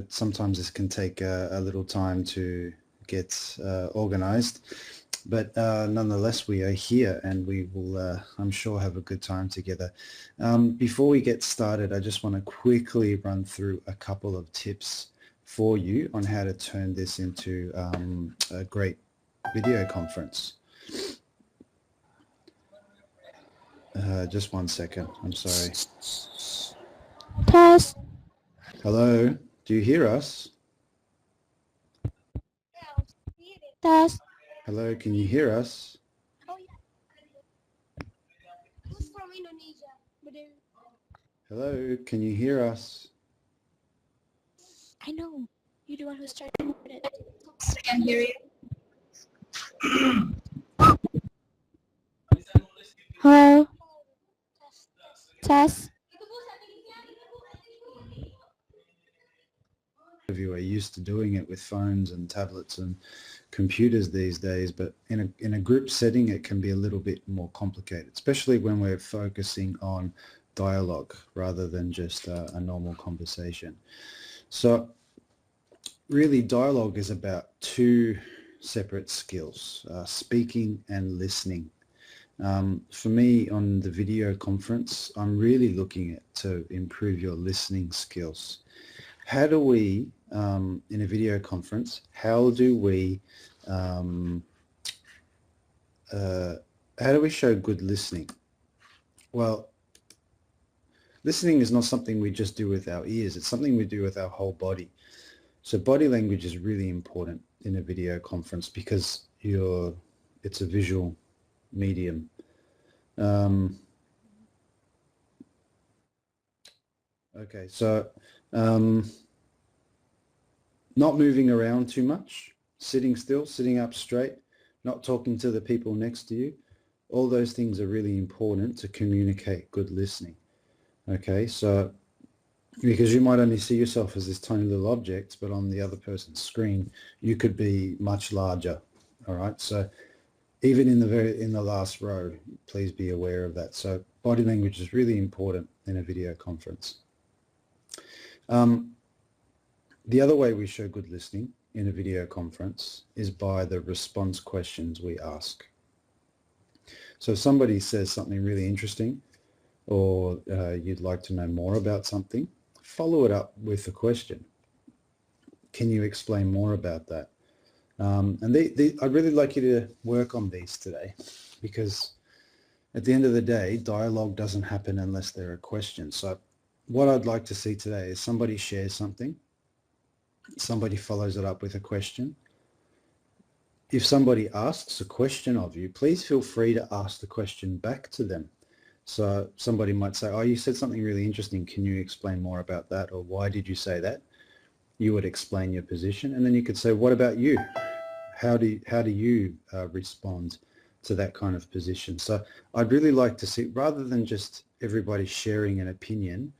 Sometimes this can take a little time to get organized, but nonetheless we are here and we will I'm sure have a good time together. Before we get started, I just want to quickly run through a couple of tips for you on how to turn this into a great video conference. Just 1 second, I'm sorry. Test. Hello, do you hear us? Test. Hello, can you hear us? Oh, yeah. Who's from Indonesia? Hello, can you hear us? I know. You're the one who started it. I can hear you. Hello. Test. Of you are used to doing it with phones and tablets and computers these days, but in a group setting it can be a little bit more complicated, especially when we're focusing on dialogue rather than just a normal conversation. So really dialogue is about two separate skills, speaking and listening. For me on the video conference, I'm really looking at to improve your listening skills. How do we, in a video conference, how do we show good listening? Well, listening is not something we just do with our ears, it's something we do with our whole body. So body language is really important in a video conference because it's a visual medium. Okay, so not moving around too much, sitting still, sitting up straight, not talking to the people next to you. All those things are really important to communicate good listening. Okay, so because you might only see yourself as this tiny little object, but on the other person's screen, you could be much larger. All right, so even in the last row, please be aware of that. So body language is really important in a video conference. The other way we show good listening in a video conference is by the response questions we ask. So if somebody says something really interesting or you'd like to know more about something, follow it up with a question. Can you explain more about that? And I'd really like you to work on these today, because at the end of the day, dialogue doesn't happen unless there are questions. So what I'd like to see today is somebody shares something, somebody follows it up with a question. If somebody asks a question of you, please feel free to ask the question back to them. So somebody might say, oh, you said something really interesting. Can you explain more about that? Or why did you say that? You would explain your position, and then you could say, what about you? How do you respond to that kind of position? So I'd really like to see, rather than just everybody sharing an opinion,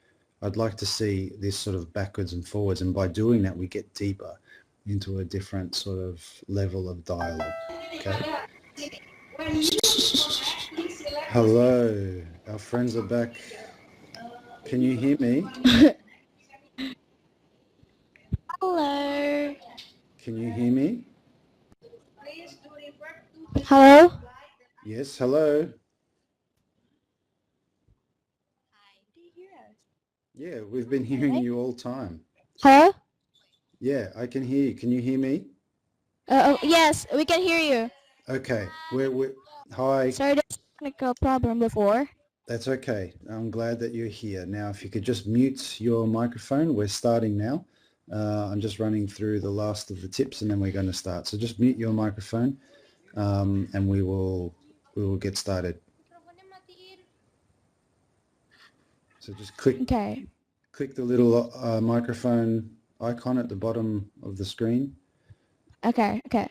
I'd like to see this sort of backwards and forwards, and by doing that we get deeper into a different sort of level of dialogue. Okay. Hello, our friends are back. Can you hear me? Hello. Can you hear me? Hello. Yes, hello. Yeah, we've been hearing you all time. Hello. Yeah, I can hear you. Can you hear me? Yes, we can hear you. Okay. Hi. Sorry, there's a technical problem before. That's okay. I'm glad that you're here. Now, if you could just mute your microphone, we're starting now. I'm just running through the last of the tips and then we're going to start. So just mute your microphone and we will get started. So just click the little microphone icon at the bottom of the screen. Okay. I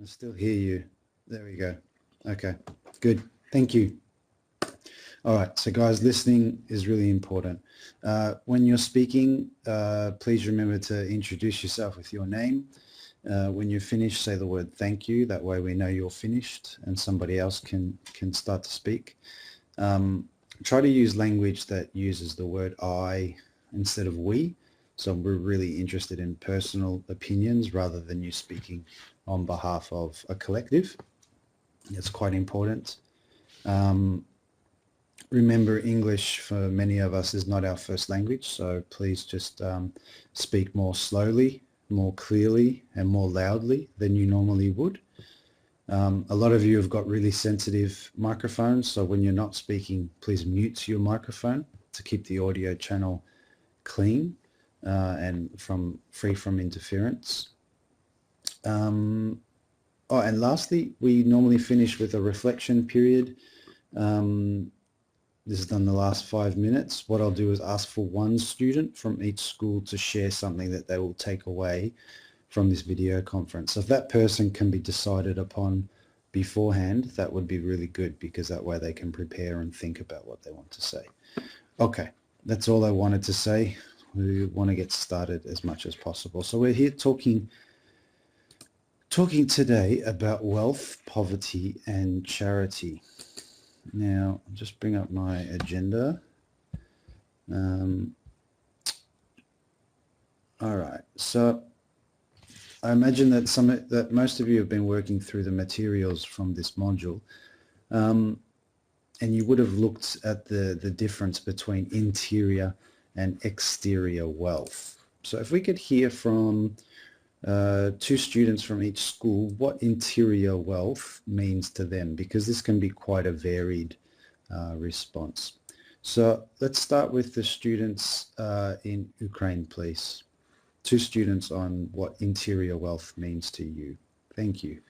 still hear you. There we go. Okay, good. Thank you. All right, so guys, listening is really important. When you're speaking, please remember to introduce yourself with your name. When you're finished, say the word thank you. That way we know you're finished and somebody else can start to speak. try to use language that uses the word I instead of we. So we're really interested in personal opinions rather than you speaking on behalf of a collective. It's quite important. Remember, English for many of us is not our first language, so please just speak more slowly, more clearly, and more loudly than you normally would. A lot of you have got really sensitive microphones, so when you're not speaking, please mute your microphone to keep the audio channel clean and free from interference. And lastly, we normally finish with a reflection period. This is done the last 5 minutes. What I'll do is ask for one student from each school to share something that they will take away from this video conference. So if that person can be decided upon beforehand, that would be really good, because that way they can prepare and think about what they want to say. Okay, that's all I wanted to say. We want to get started as much as possible. So we're here talking today about wealth, poverty, and charity. Now, I'll just bring up my agenda. All right, so I imagine that most of you have been working through the materials from this module, and you would have looked at the difference between interior and exterior wealth. So if we could hear from 2 students from each school what interior wealth means to them, because this can be quite a varied response. So let's start with the students in Ukraine, please. 2 students on what interior wealth means to you. Thank you.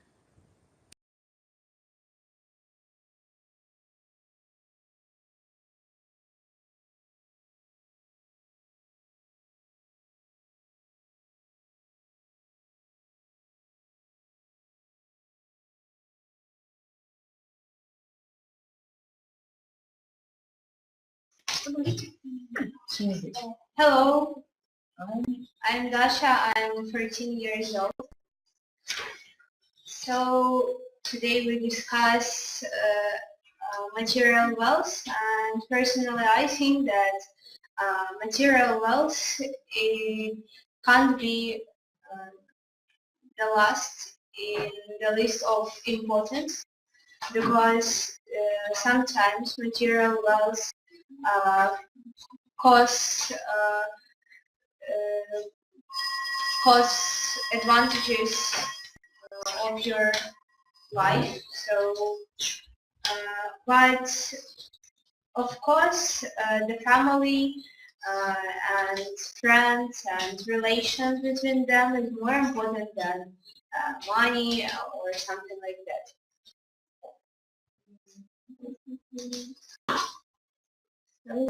Hello, I'm Dasha. I'm 13 years old. So today we discuss material wealth, and personally I think that material wealth can't be the last in the list of importance, because sometimes material wealth cause advantages of your life. So, but of course, the family and friends and relations between them is more important than money or something like that. So,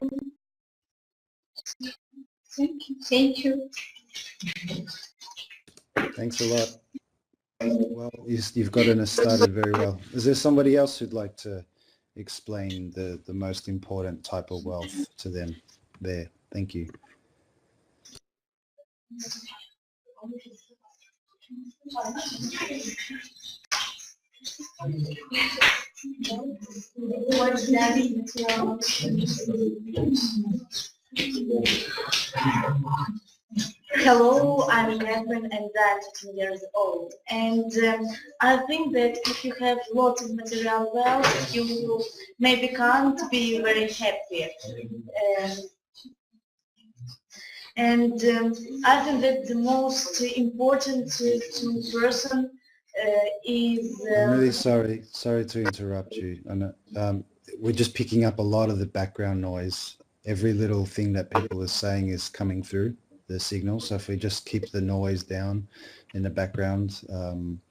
thank you. Thanks a lot. Well, you've gotten us started very well. Is there somebody else who'd like to explain the most important type of wealth to them there? Thank you. What's that? Hello, I'm Catherine and I'm 15 years old. And I think that if you have lots of material wealth, you maybe can't be very happy. I think that the most important to person is... I'm really sorry to interrupt you. I know, we're just picking up a lot of the background noise. Every little thing that people are saying is coming through the signal. So if we just keep the noise down in the background,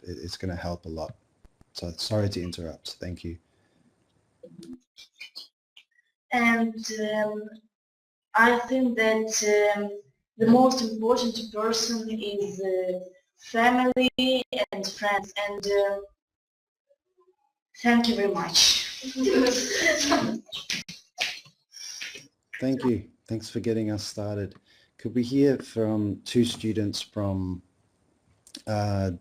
it's going to help a lot. So sorry to interrupt. Thank you. And I think that the most important person is family and friends. And thank you very much. Thank you. Thanks for getting us started. Could we hear from 2 students from Dian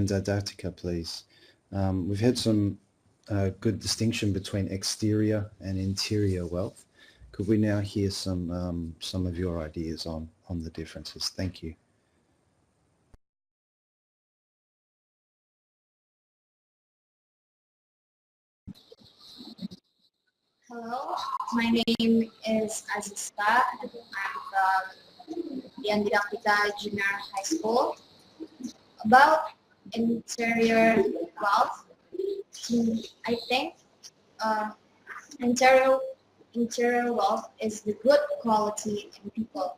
Didaktika, please? We've had some a good distinction between exterior and interior wealth. Could we now hear some of your ideas on the differences? Thank you. Hello, my name is Azista. I'm from Dian Didaktika Junior High School. About interior wealth, I think interior wealth is the good quality in people.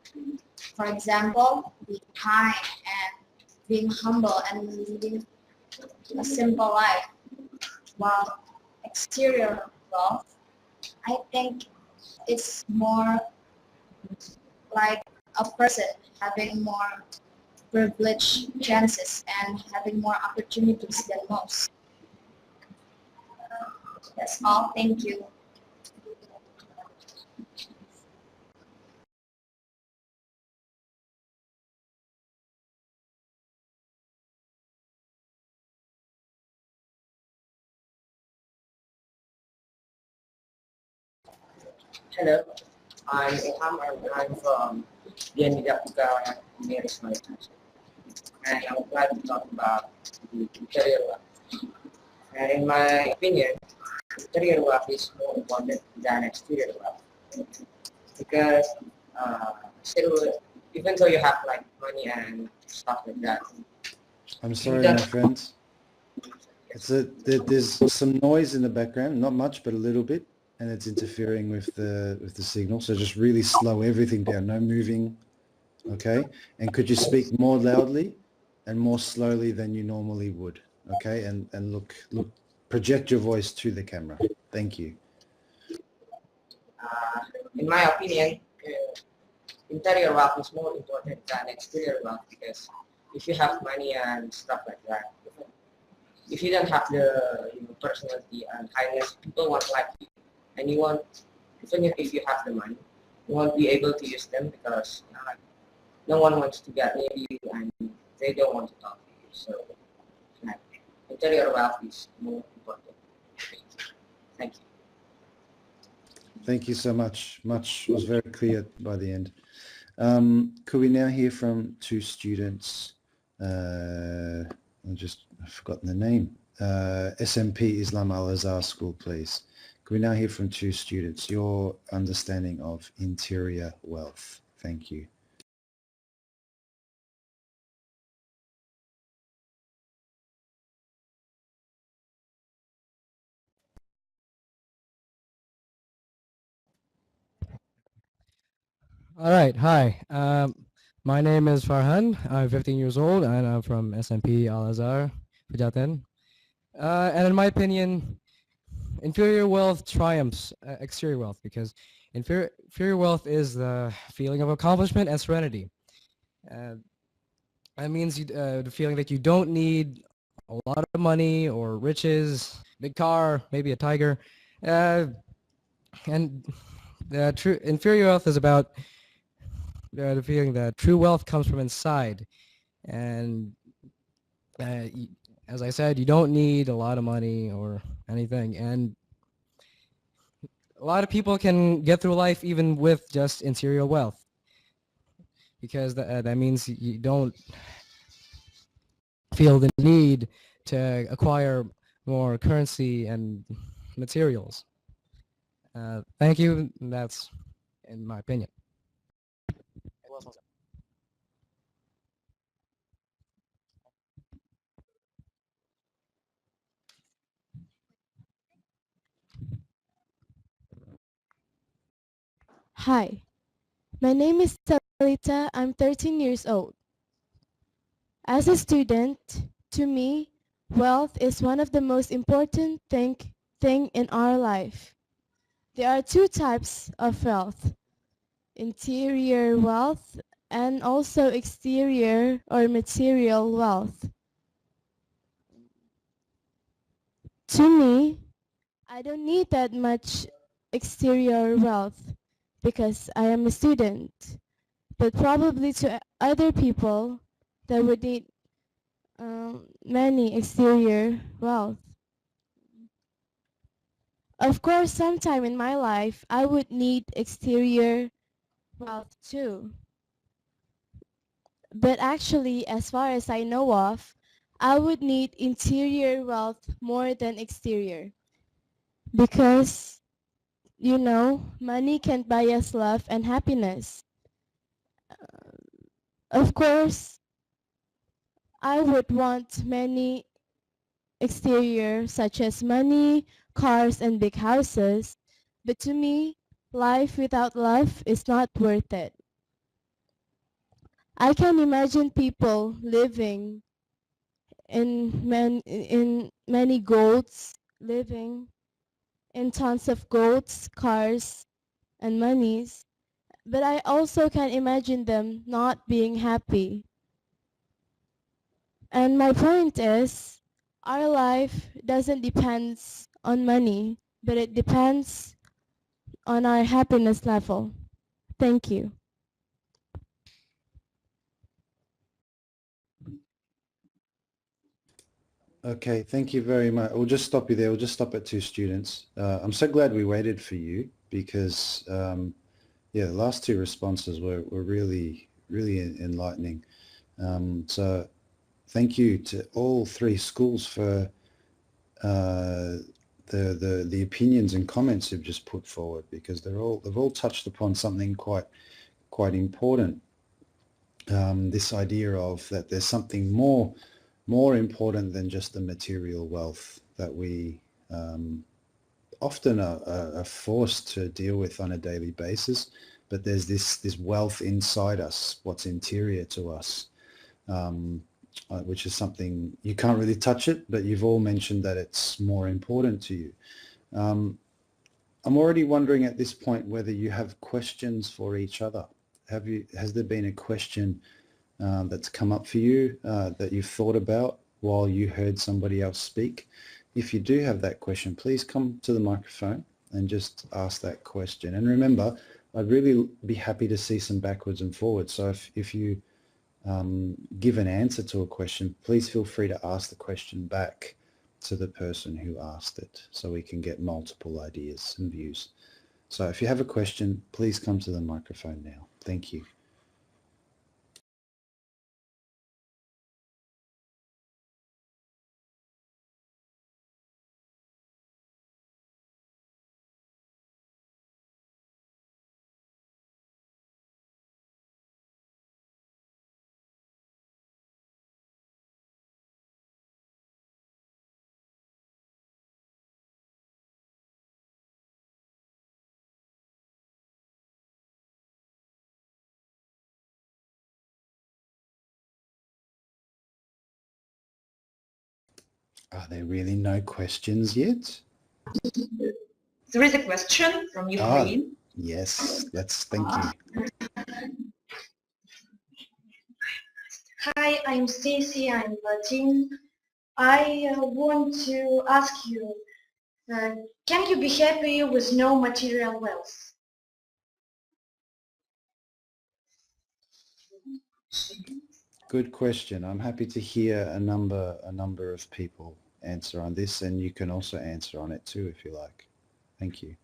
For example, being kind and being humble and living a simple life. While exterior wealth, I think it's more like a person having more privileged chances and having more opportunities than most. That's all. Thank you. Hello, I'm Ilham and I'm from Dian Didaktika Junior High School. And I would like to talk about the interior wealth. And in my opinion, interior wealth is more important than exterior wealth because still, even though you have like money and stuff like that. I'm sorry, my friends. There's some noise in the background, not much, but a little bit, and it's interfering with the signal. So just really slow everything down, no moving, okay? And could you speak more loudly and more slowly than you normally would, okay? And look, project your voice to the camera. Thank you. In my opinion, interior wealth is more important than exterior wealth because if you have money and stuff like that, if you don't have the personality and kindness, people won't like you. And you won't, even if you have the money, you won't be able to use them because no one wants to get near you and they don't want to talk to you. So interior wealth is more important. Thank you. Thank you so much. Much was very clear by the end. Could we now hear from two students? I've forgotten the name. SMP Islam Al-Azhar School, please. Could we now hear from two students your understanding of interior wealth? Thank you. All right. Hi. My name is Farhan. I'm 15 years old and I'm from SMP Al Azhar, Pejaten. And in my opinion, inferior wealth triumphs exterior wealth because inferior wealth is the feeling of accomplishment and serenity. That means the feeling that you don't need a lot of money or riches, big car, maybe a tiger. And the true inferior wealth is about the feeling that true wealth comes from inside. And as I said, you don't need a lot of money or anything. And a lot of people can get through life even with just interior wealth because that means you don't feel the need to acquire more currency and materials. Thank you. That's in my opinion. Hi, my name is Talita. I'm 13 years old. As a student, to me, wealth is one of the most important thing in our life. There are two types of wealth, interior wealth and also exterior or material wealth. To me, I don't need that much exterior wealth because I am a student, but probably to other people that would need many exterior wealth. Of course, sometime in my life, I would need exterior wealth too. But actually, as far as I know of, I would need interior wealth more than exterior. Because, you know, money can't buy us love and happiness. Of course, I would want many exterior such as money, cars, and big houses. But to me, life without love is not worth it. I can imagine people living in many golds, living in tons of golds, cars, and monies. But I also can imagine them not being happy. And my point is, our life doesn't depend on money, but it depends on our happiness level. Thank you. Okay, thank you very much. We'll just stop you there. We'll just stop at 2 students. I'm so glad we waited for you because, yeah, the last 2 responses were really, really enlightening. So thank you to all 3 schools for the opinions and comments you've just put forward, because they've all touched upon something quite important. This idea of that there's something more important than just the material wealth that we often are forced to deal with on a daily basis, but there's this wealth inside us, what's interior to us, which is something you can't really touch it, but you've all mentioned that it's more important to you. I'm already wondering at this point whether you have questions for each other. Has there been a question that's come up for you that you've thought about while you heard somebody else speak? If you do have that question, please come to the microphone and just ask that question. And remember, I'd really be happy to see some backwards and forwards. So if you give an answer to a question, please feel free to ask the question back to the person who asked it so we can get multiple ideas and views. So if you have a question, please come to the microphone now. Thank you. Are there really no questions yet? There is a question from Ukraine. Yes, thank you. Hi, I'm Stacy. I'm 13. I want to ask you, can you be happy with no material wealth? Good question. I'm happy to hear a number of people answer on this, and you can also answer on it too if you like. Thank you.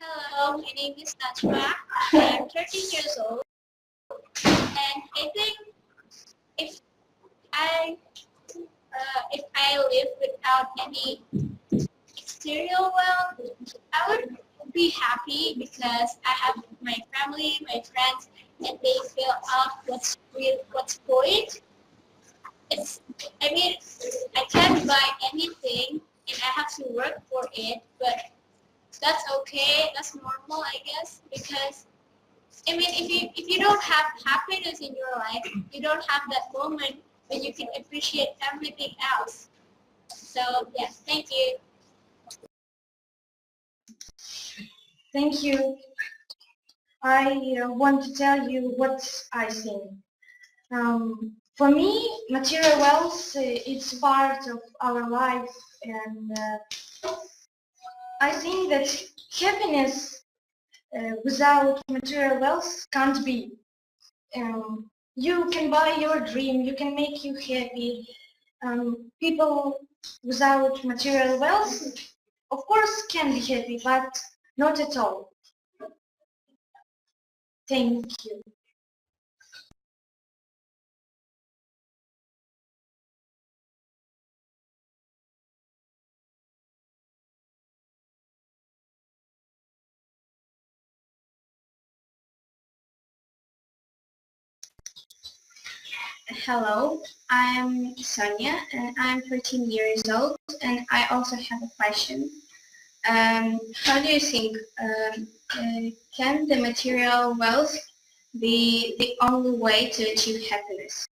Hello, my name is Najma. I'm 13 years old, and I think if I live without any exterior wealth, I would be happy because I have my family, my friends, and they fill out what's point. I mean, I can't buy anything, and I have to work for it, but that's okay. That's normal, I guess, because I mean, if you don't have happiness in your life, you don't have that moment when you can appreciate everything else. So yeah, thank you. Thank you. I want to tell you what I think. For me, material wealth it's part of our life, and I think that happiness without material wealth can't be. You can buy your dream, you can make you happy. People without material wealth, of course, can be happy, but not at all. Thank you. Hello, I'm Sonia and I'm 13 years old, and I also have a question. How do you think can the material wealth be the only way to achieve happiness?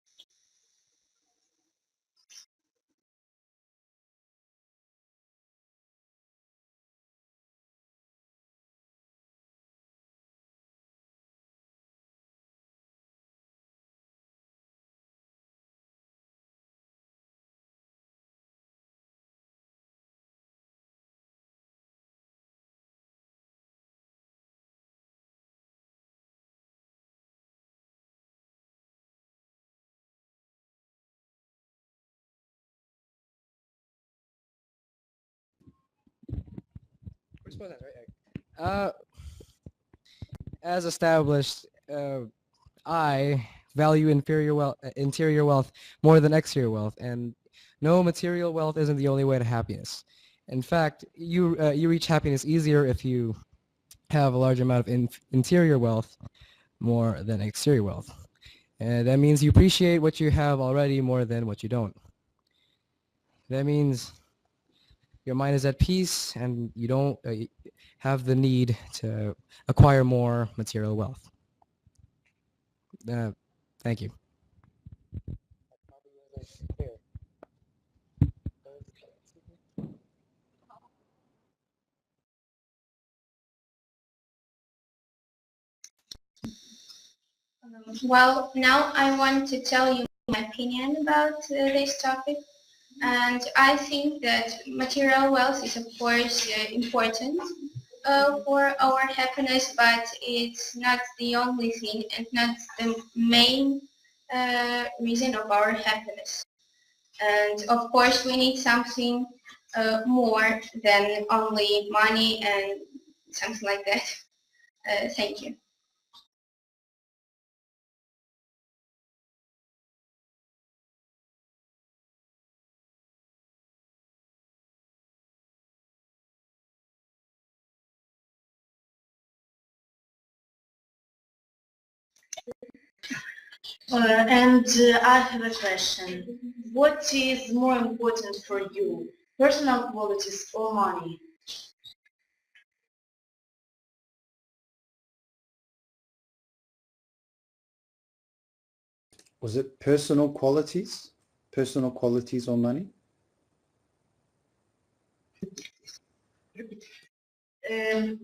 Uh, as established, I value interior wealth more than exterior wealth, and no, material wealth isn't the only way to happiness. In fact, you reach happiness easier if you have a large amount of interior wealth more than exterior wealth. And that means you appreciate what you have already more than what you don't. That means your mind is at peace and you don't have the need to acquire more material wealth. Thank you. Well, now I want to tell you my opinion about this topic. And I think that material wealth is of course important for our happiness, but it's not the only thing and not the main reason of our happiness. And of course we need something more than only money and something like that. Thank you. I have a question. What is more important for you, personal qualities or money? Was it personal qualities? Personal qualities or money?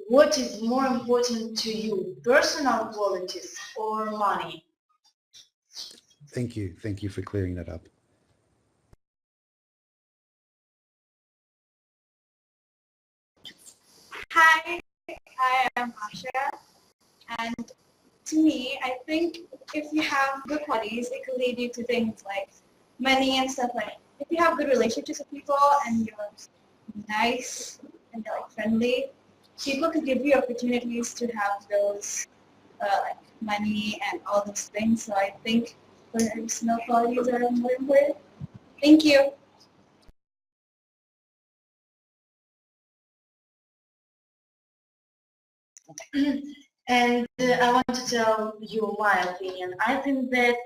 What is more important to you, personal qualities or money? Thank you. Thank you for clearing that up. Hi, I am Asha, and to me, I think if you have good qualities, it could lead you to things like money and stuff like that. If you have good relationships with people and you're nice and you're like friendly, people could give you opportunities to have those like money and all those things. So I think personal qualities are more important. Thank you. And I want to tell you my opinion. I think that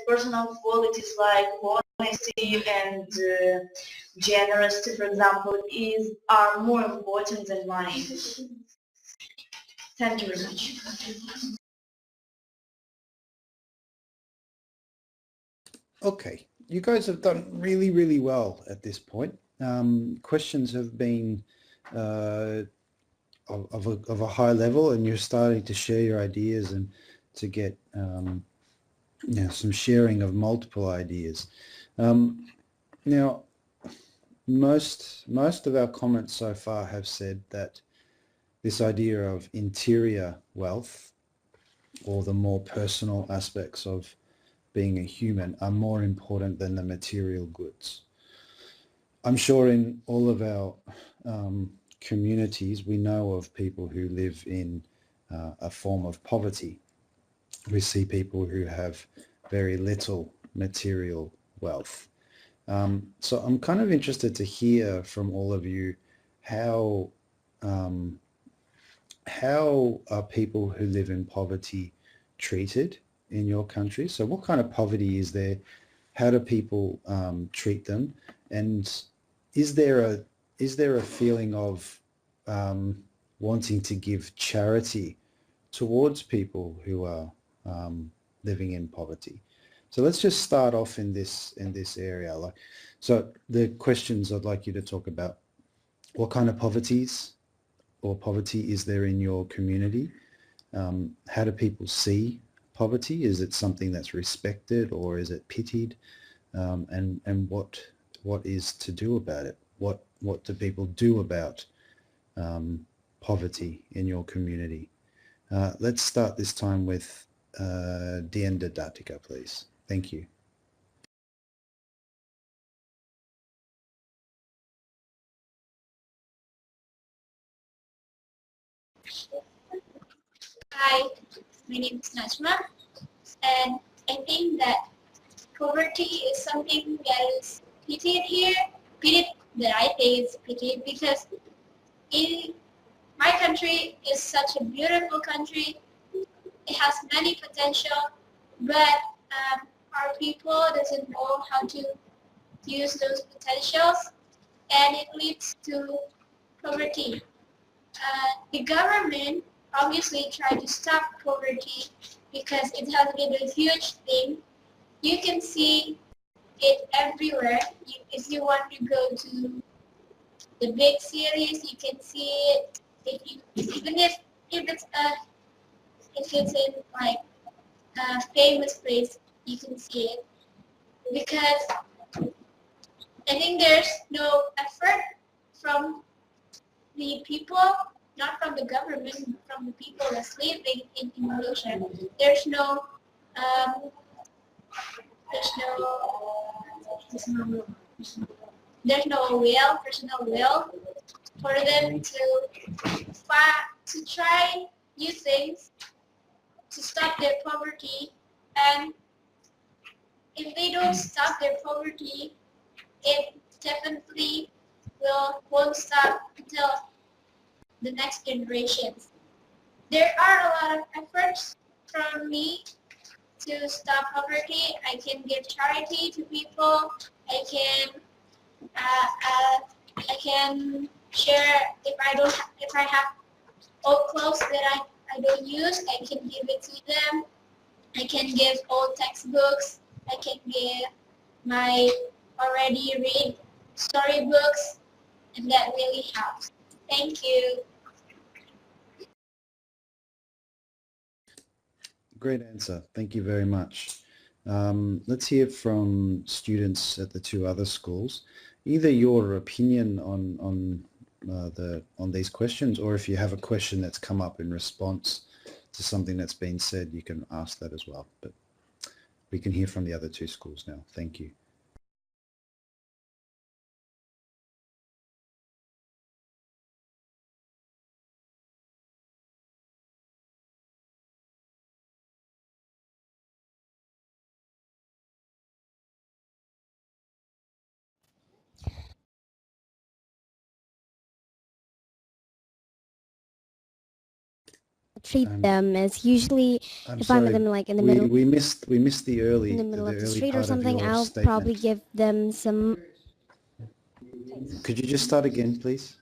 personal qualities like honesty and generosity, for example, are more important than money. Thank you very much. Okay, you guys have done really, really well at this point. Questions have been of a high level, and you're starting to share your ideas and to get some sharing of multiple ideas. Now, most of our comments so far have said that this idea of interior wealth, or the more personal aspects of being a human, are more important than the material goods. I'm sure in all of our communities we know of people who live in a form of poverty. We see people who have very little material wealth. So I'm kind of interested to hear from all of you how are people who live in poverty treated in your country? So what kind of poverty is there? How do people treat them? And is there a feeling of wanting to give charity towards people who are living in poverty? So let's just start off in this area. So the questions I'd like you to talk about: what kind of poverty is there in your community? How do people see poverty? Is it something that's respected, or is it pitied? And what is to do about it? What do people do about poverty in your community? Let's start this time with Dian Didaktika, please. Thank you. Hi, my name is Najma, and I think that poverty is something that is pitied here. Pitied, that I think is pitied, because in my country is such a beautiful country. It has many potential, but our people doesn't know how to use those potentials, and it leads to poverty. The government obviously tried to stop poverty because it has been a huge thing. You can see it everywhere. If you want to go to the big cities, you can see it. Even if it's in like a famous place, you can see it, because I think there's no effort from the people, not from the government, from the people that's living in Indonesia. There's no personal will for them to try new things to stop their poverty. And if they don't stop their poverty, it definitely won't stop until the next generations. There are a lot of efforts from me to stop poverty. I can give charity to people. I can share if I have old clothes that I don't use, I can give it to them. I can give old textbooks. I can give my already read storybooks, and that really helps. Thank you. Great answer. Thank you very much. Let's hear from students at the two other schools. Either your opinion on these questions, or if you have a question that's come up in response to something that's been said, you can ask that as well. But we can hear from the other two schools now. Thank you. Treat them as usually I'm if sorry, I'm at them like in the middle we missed the early in the middle of the street or part of something, your I'll statement. probably give them some. Could you just start again, please?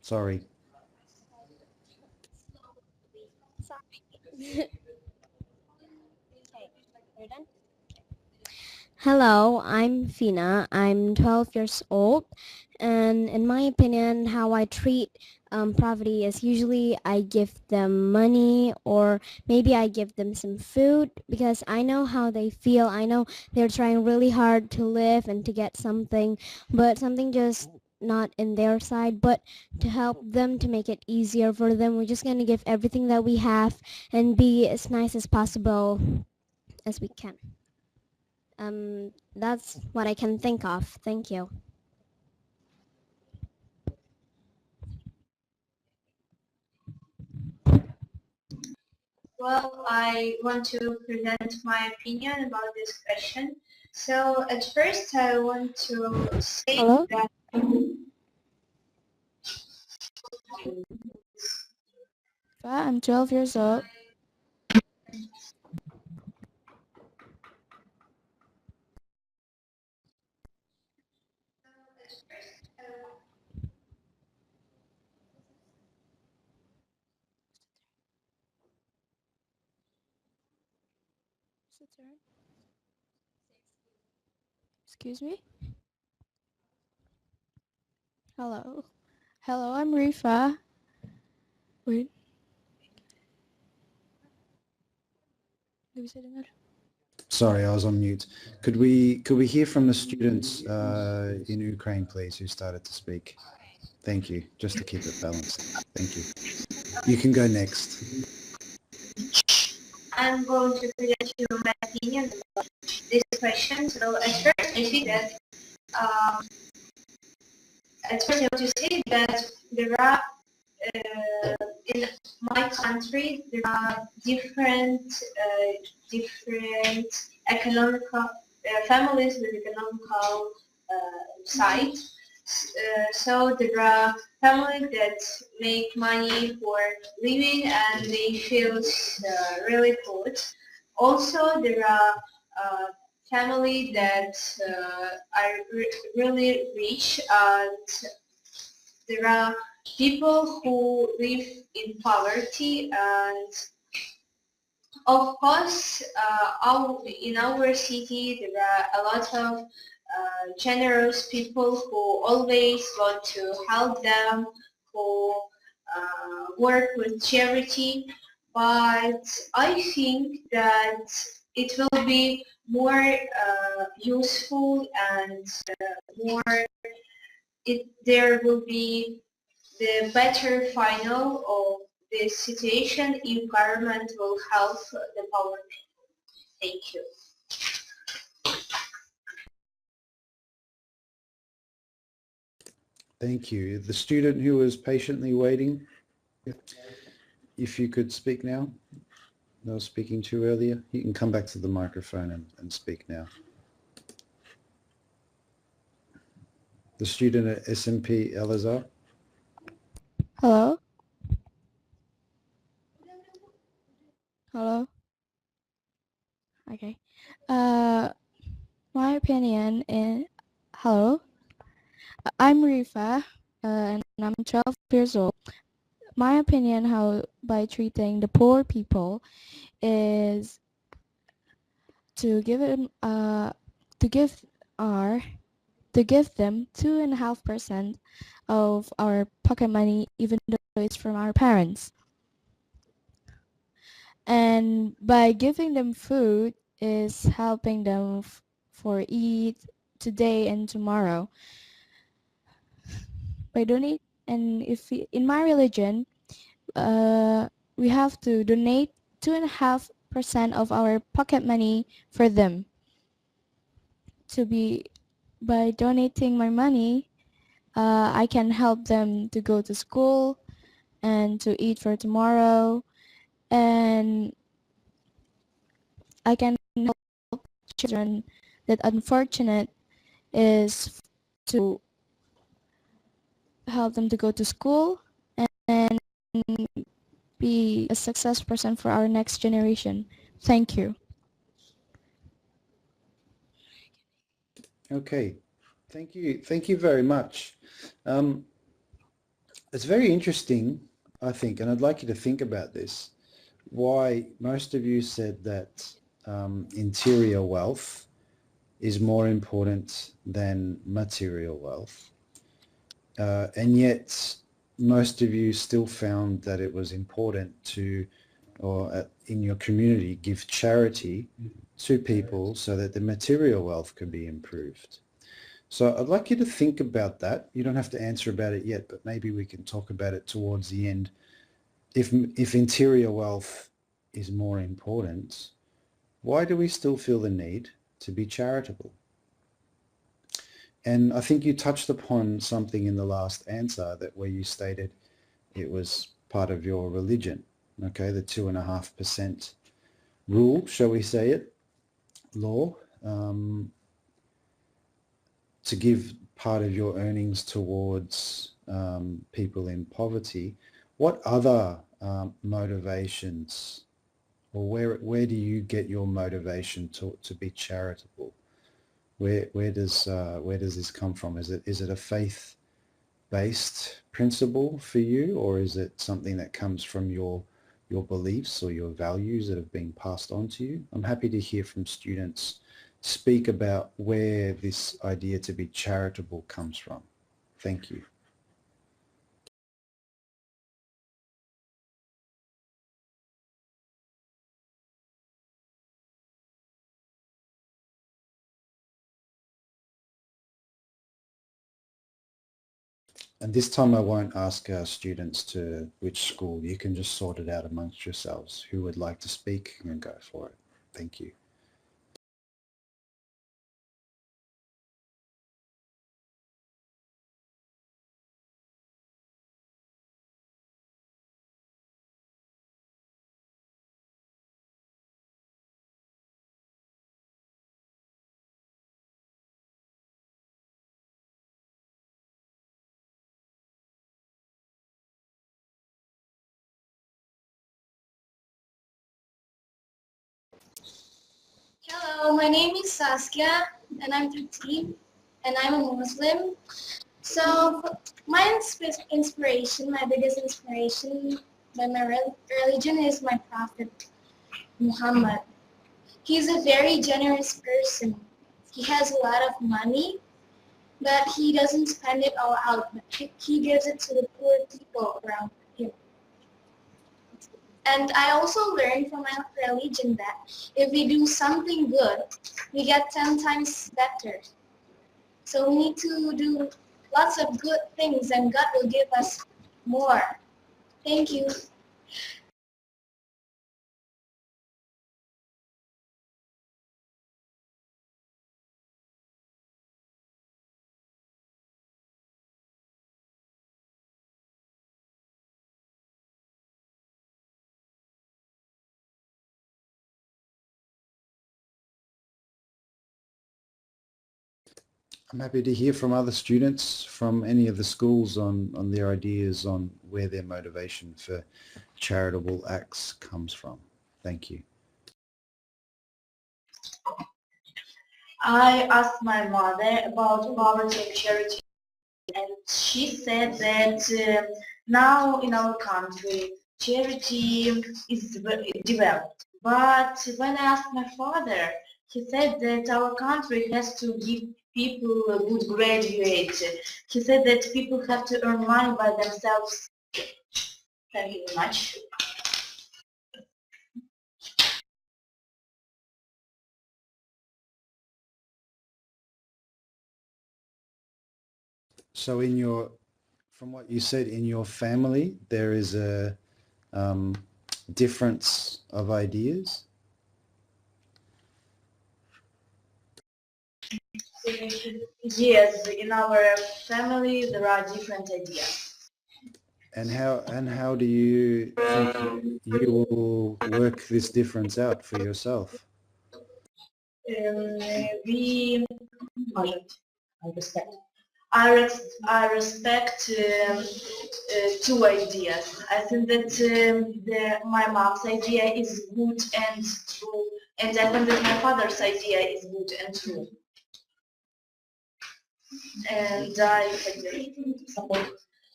Sorry. Hello, I'm Fina. I'm 12 years old, and in my opinion, how I treat poverty is usually I give them money, or maybe I give them some food, because I know how they feel. I know they're trying really hard to live and to get something, but something just not in their side, but to help them, to make it easier for them. We're just going to give everything that we have and be as nice as possible as we can. That's what I can think of. Thank you. Well, I want to present my opinion about this question. So at first I want to say Hello? that I'm 12 years old. Excuse me? Hello. Hello, I'm Rifa. Wait. Nggak bisa dengar. Sorry, I was on mute. Could we hear from the students in Ukraine, please, who started to speak? Thank you. Just to keep it balanced. Thank you. You can go next. I'm going to present you my opinion about this question. So at first I see that at first I want to say that there are in my country there are different economical families with economical side. So there are families that make money for living and they feel really good. Also, there are families that are really rich, and there are people who live in poverty. And of course, in our city there are a lot of generous people who always want to help them, who work with charity. But I think that it will be more useful and there will be the better final of this situation if government will help the poor people. Thank you. Thank you. The student who was patiently waiting, if you could speak now. I was speaking to earlier. You can come back to the microphone and speak now. The student at SMP Al-Azhar. Hello? Hello? Okay. My opinion is, hello? I'm Rifa, and I'm 12 years old. My opinion how by treating the poor people is to give them to give them 2.5% of our pocket money, even though it's from our parents. And by giving them food is helping them for eat today and tomorrow. By donate, and if in my religion, we have to donate 2.5% of our pocket money for them. By donating my money, I can help them to go to school and to eat for tomorrow, and I can help children that unfortunate is to help them to go to school and be a success person for our next generation. Thank you. Okay. Thank you. Thank you very much. It's very interesting, I think, and I'd like you to think about this, why most of you said that interior wealth is more important than material wealth. And yet most of you still found that it was important to, or in your community, give charity to people so that the material wealth could be improved. So I'd like you to think about that. You don't have to answer about it yet, but maybe we can talk about it towards the end. If interior wealth is more important, why do we still feel the need to be charitable? And I think you touched upon something in the last answer that where you stated it was part of your religion, okay, the 2.5% rule, shall we say it, law, to give part of your earnings towards people in poverty. What other motivations, or where do you get your motivation to be charitable? Where does this come from? Is it a faith-based principle for you, or is it something that comes from your beliefs or your values that have been passed on to you? I'm happy to hear from students speak about where this idea to be charitable comes from. Thank you. And this time I won't ask our students to which school. You can just sort it out amongst yourselves. Who would like to speak and go for it. Thank you. Hello, my name is Saskia, and I'm 13, and I'm a Muslim. So my inspiration, my biggest inspiration by my religion is my Prophet Muhammad. He's a very generous person. He has a lot of money, but he doesn't spend it all out. But he gives it to the poor people around him. And I also learned from my religion that if we do something good, we get 10 times better. So we need to do lots of good things and God will give us more. Thank you. I'm happy to hear from other students from any of the schools on their ideas on where their motivation for charitable acts comes from. Thank you. I asked my mother about poverty and charity, and she said that now in our country charity is developed. But when I asked my father, he said that our country has to give people a good graduate. He said that people have to earn money by themselves. Thank you very much. So from what you said, in your family, there is a difference of ideas? Yes, in our family there are different ideas. And how do you think you will work this difference out for yourself? I respect two ideas. I think that my mom's idea is good and true, and I think that my father's idea is good and true. And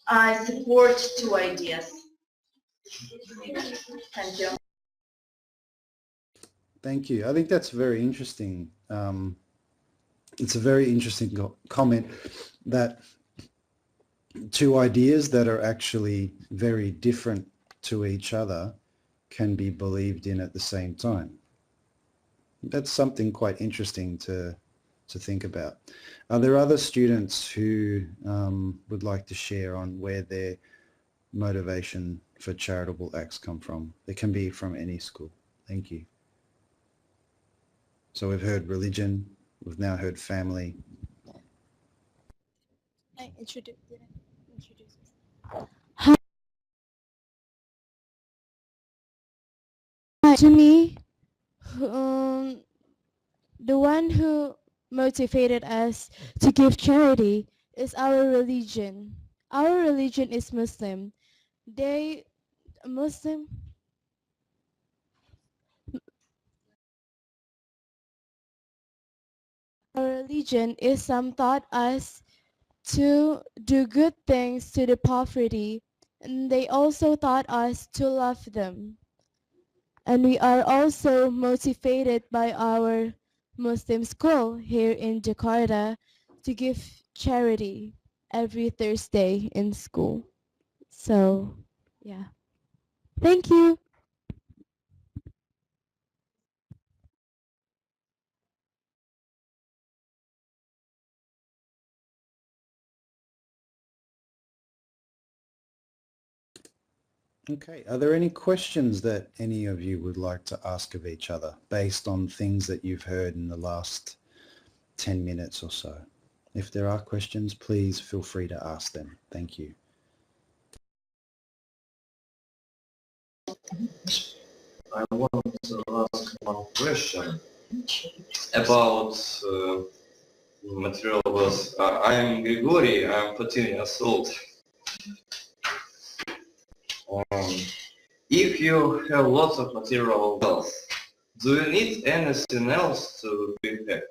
I support two ideas. Thank you. Thank you. I think that's very interesting. It's a very interesting comment that two ideas that are actually very different to each other can be believed in at the same time. That's something quite interesting to to think about. Are there other students who would like to share on where their motivation for charitable acts come from? They can be from any school. Thank you. So we've heard religion, we've now heard family. I introduce. To me, the one who motivated us to give charity is our religion. Our religion is Muslim. They Muslim. Our religion is taught us to do good things to the poverty, and they also taught us to love them. And we are also motivated by our Muslim school here in Jakarta to give charity every Thursday in school. So, yeah. Thank you. Okay, are there any questions that any of you would like to ask of each other based on things that you've heard in the last 10 minutes or so? If there are questions, please feel free to ask them. Thank you. I want to ask one question about material wealth. I'm Grigori, I'm 14 years old. If you have lots of material wealth, do you need anything else to be happy?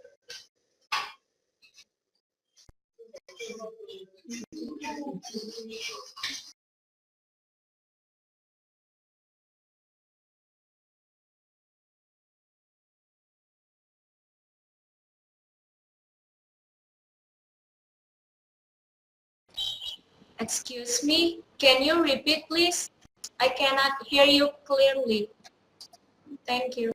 Excuse me, can you repeat please? I cannot hear you clearly. Thank you.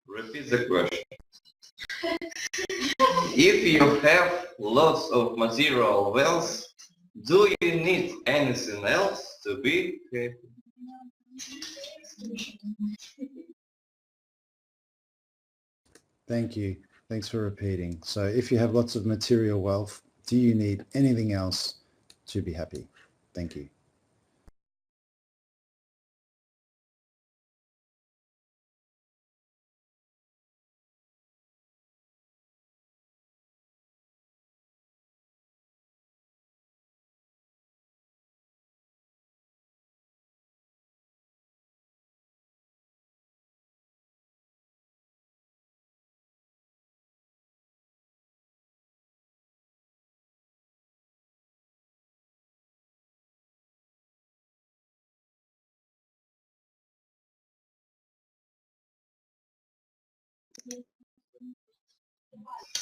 Repeat the question. If you have lots of material wealth, do you need anything else to be happy? Thank you. Thanks for repeating. So if you have lots of material wealth, do you need anything else to be happy? Thank you.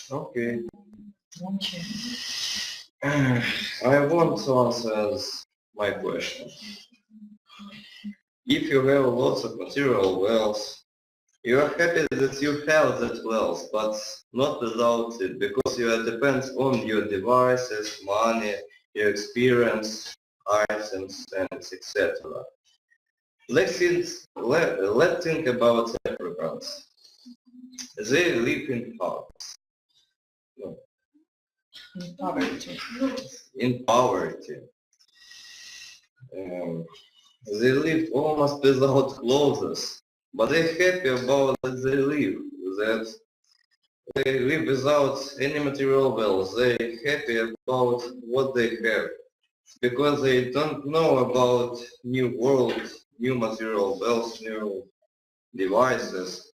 Okay. I want to answer my question. If you have lots of material wealth, you are happy that you have that wealth, but not without it, because you are dependent on your devices, money, your experience, items, and etc. Let's think about Africans. They live in poverty. No. In poverty. In poverty. They live almost without clothes, but they're happy about that they live, that they live without any material wealth. They're happy about what they have, because they don't know about new world, new material wealth, new devices,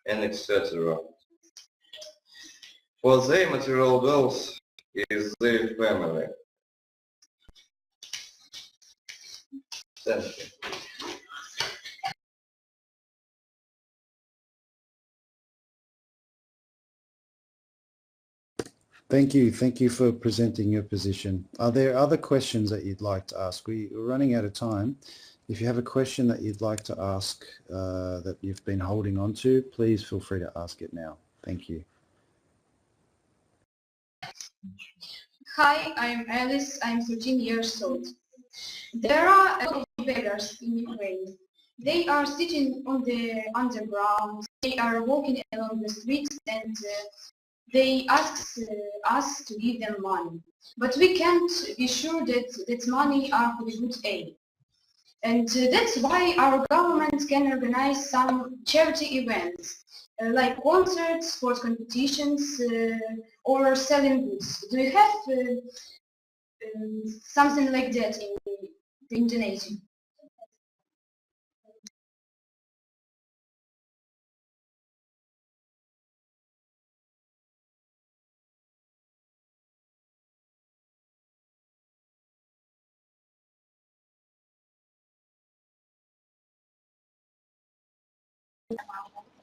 and etc. For their material wealth is their family. Thank you. Thank you. Thank you for presenting your position. Are there other questions that you'd like to ask? We're running out of time. If you have a question that you'd like to ask that you've been holding on to, please feel free to ask it now. Thank you. Hi, I'm Alice. I'm 13 years old. There are a lot of beggars in Ukraine. They are sitting on the underground. They are walking along the streets and they ask us to give them money. But we can't be sure that that money are for the good aim. And that's why our government can organize some charity events, like concerts, sports competitions, or selling goods. Do you have something like that in Indonesia?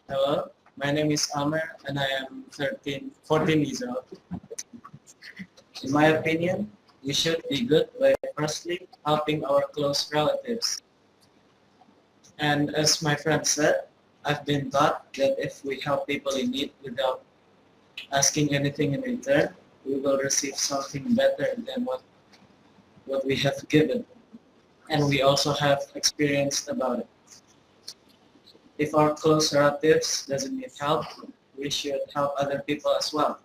Hello, my name is Amer and I am 14 years old. In my opinion, we should be good by firstly helping our close relatives. And as my friend said, I've been taught that if we help people in need without asking anything in return, we will receive something better than what we have given. And we also have experienced about it. If our close relatives doesn't need help, we should help other people as well,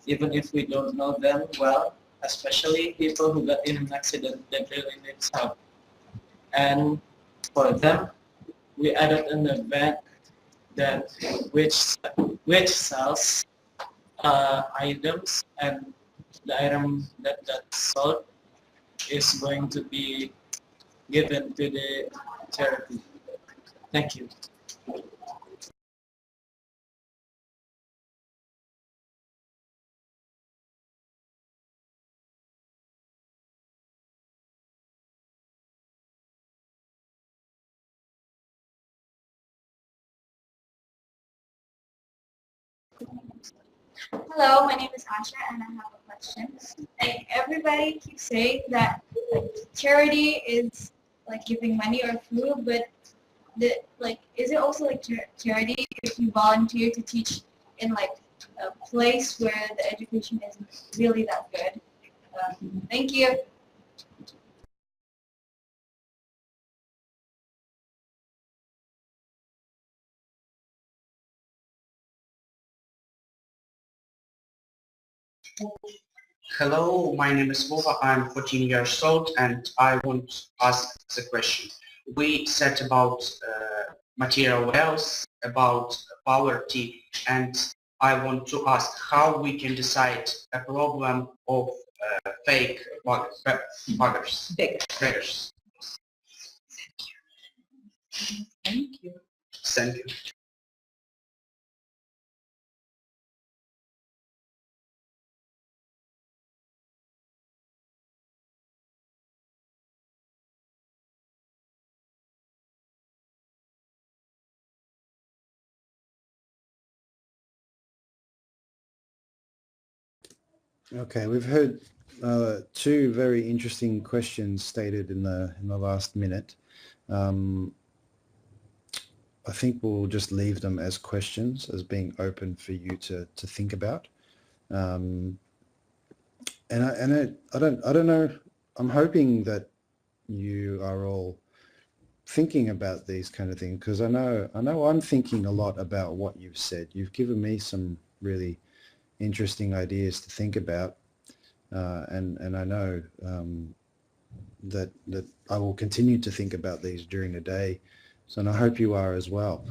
even if we don't know them well, especially people who got in an accident that really needs help. And for them, we added an event that which sells items, and the item that's sold is going to be given to the charity. Thank you. Hello, my name is Asha and I have a question. Like everybody keeps saying that charity is like giving money or food, but is it also like charity if you volunteer to teach in like a place where the education isn't really that good? Thank you. Hello, my name is Vova. I'm 14 years old and I want to ask the question. We said about material wealth, about poverty, and I want to ask how we can decide a problem of fake beggars. Thank you. Thank you. Okay, we've heard two very interesting questions stated in the last minute. I think we'll just leave them as questions, as being open for you to think about. And I don't know. I'm hoping that you are all thinking about these kind of things, because I know I'm thinking a lot about what you've said. You've given me some really interesting ideas to think about, and I know that I will continue to think about these during the day. So, and I hope you are as well.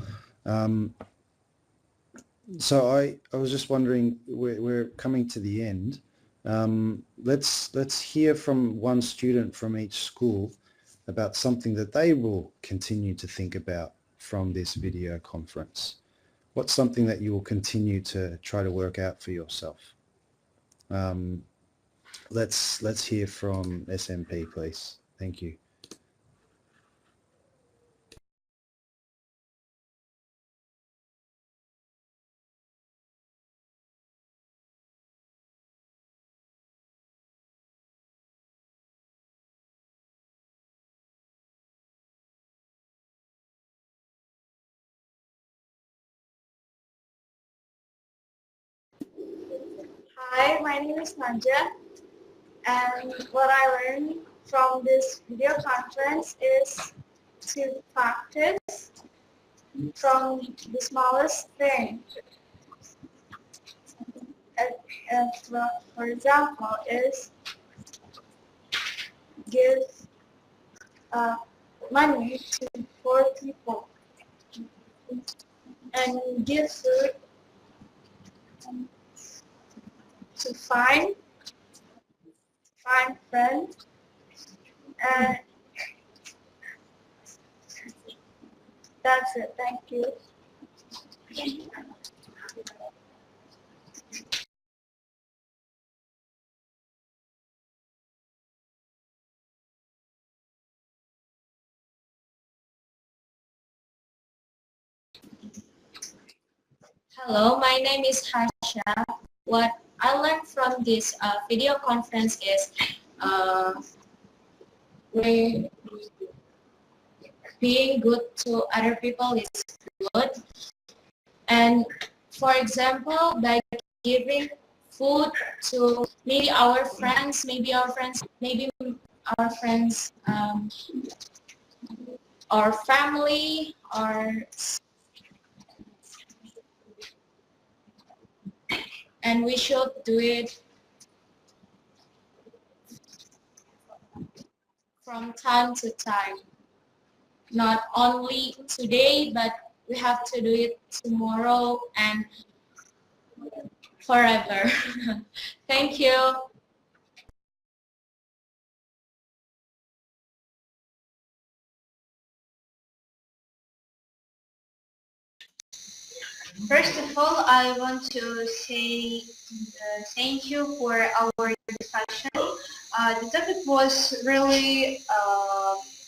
So I was just wondering, we're coming to the end. Let's hear from one student from each school about something that they will continue to think about from this video conference. What's something that you will continue to try to work out for yourself? Let's hear from SMP, please. Thank you. Hi, my name is Nanja, and what I learned from this video conference is to practice from the smallest thing. For example, is give money to poor people and give food to find friends, and that's it. Thank you. Hello, my name is Harsha. What I learned from this video conference is being good to other people is good. And for example, by giving food to maybe our friends, our family, and we should do it from time to time. Not only today, but we have to do it tomorrow and forever. Thank you. First of all, I want to say thank you for our discussion. The topic was really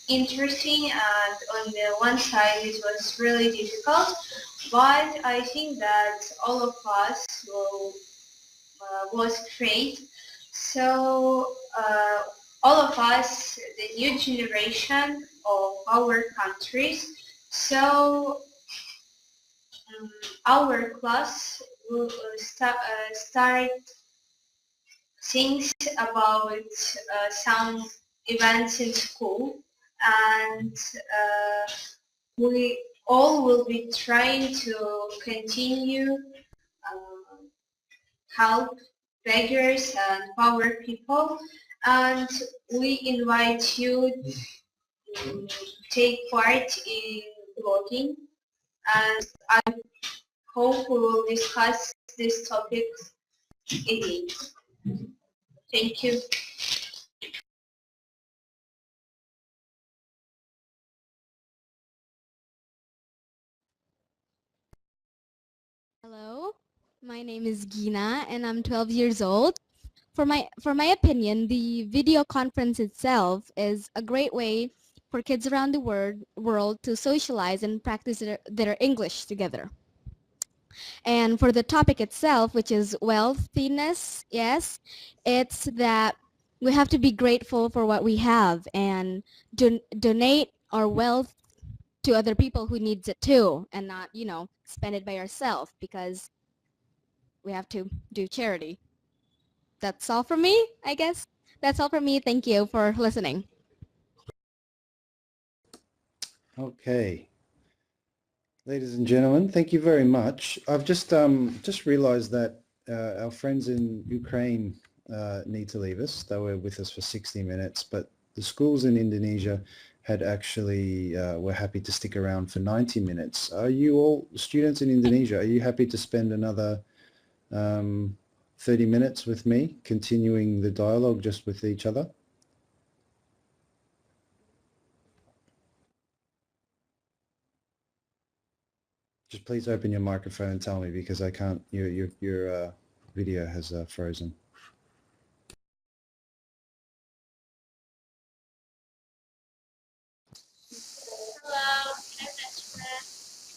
interesting, and on the one side it was really difficult, but I think that all of us was great. So all of us, the new generation of our countries, so our class will start things about some events in school, and we all will be trying to continue help beggars and poor people, and we invite you to take part in blogging, and I hope we will discuss this topic again. Thank you. Hello, my name is Gina and I'm 12 years old. For my opinion, the video conference itself is a great way for kids around the world to socialize and practice their English together. And for the topic itself, which is wealthiness, yes, it's that we have to be grateful for what we have and donate our wealth to other people who needs it too, and not, spend it by ourselves, because we have to do charity. That's all from me, I guess. That's all from me. Thank you for listening. Okay. Ladies and gentlemen, thank you very much. I've just realized that our friends in Ukraine need to leave us. They were with us for 60 minutes, but the schools in Indonesia had actually were happy to stick around for 90 minutes. Are you all students in Indonesia? Are you happy to spend another 30 minutes with me, continuing the dialogue just with each other? Just please open your microphone and tell me, because I can't, your video has frozen. Hello, I'm Ashma,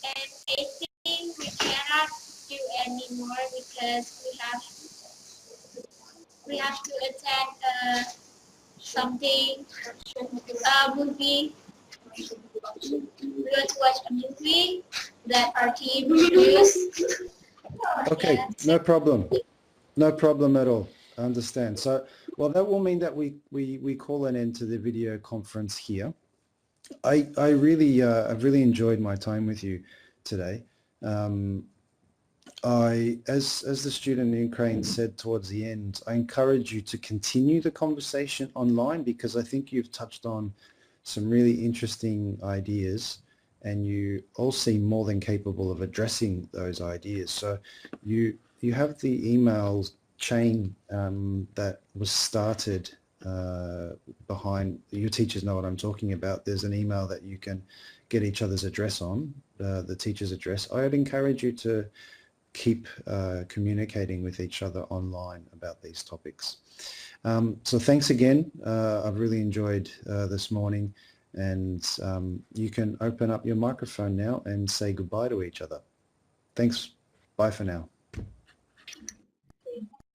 and I think we cannot do anymore because we have to attend something, a movie. We're going to watch a movie that our team produced. Okay, no problem. No problem at all. I understand. So, well, that will mean that we call an end to the video conference here. I've really enjoyed my time with you today. As the student in Ukraine said towards the end, I encourage you to continue the conversation online, because I think you've touched on some really interesting ideas, and you all seem more than capable of addressing those ideas. So you have the email chain that was started behind. Your teachers know what I'm talking about. There's an email that you can get each other's address on, the teacher's address. I would encourage you to keep communicating with each other online about these topics. So thanks again. I've really enjoyed this morning, and you can open up your microphone now and say goodbye to each other. Thanks. Bye for now.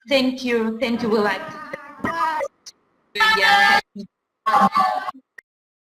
Thank you. We like to.